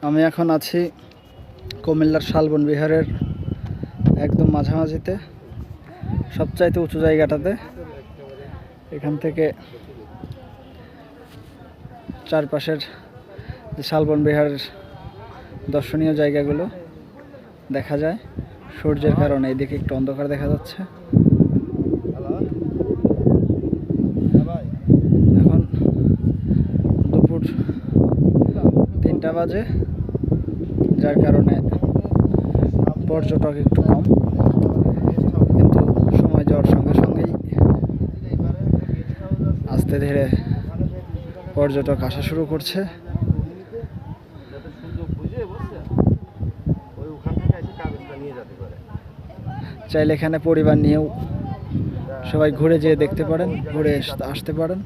আমি এখন আছি কুমিল্লার শালবন বিহারের একদম মাঝামাঝিতে, সবচাইতে উঁচু জায়গাটাতে। এখান থেকে চারপাশের যে শালবন বিহারের দর্শনীয় জায়গাগুলো দেখা যায়। সূর্যের কারণে এইদিকে একটু অন্ধকার দেখা যাচ্ছে। এখন দুপুর 3টা বাজে, যার কারণে পর্যটক একটু কম, কিন্তু সময় যাওয়ার সঙ্গে সঙ্গেই আস্তে ধীরে পর্যটক আসা শুরু করছে। চাইলে এখানে পরিবার নিয়েও সবাই ঘুরে যেয়ে দেখতে পারেন, ঘুরে আসতে পারেন।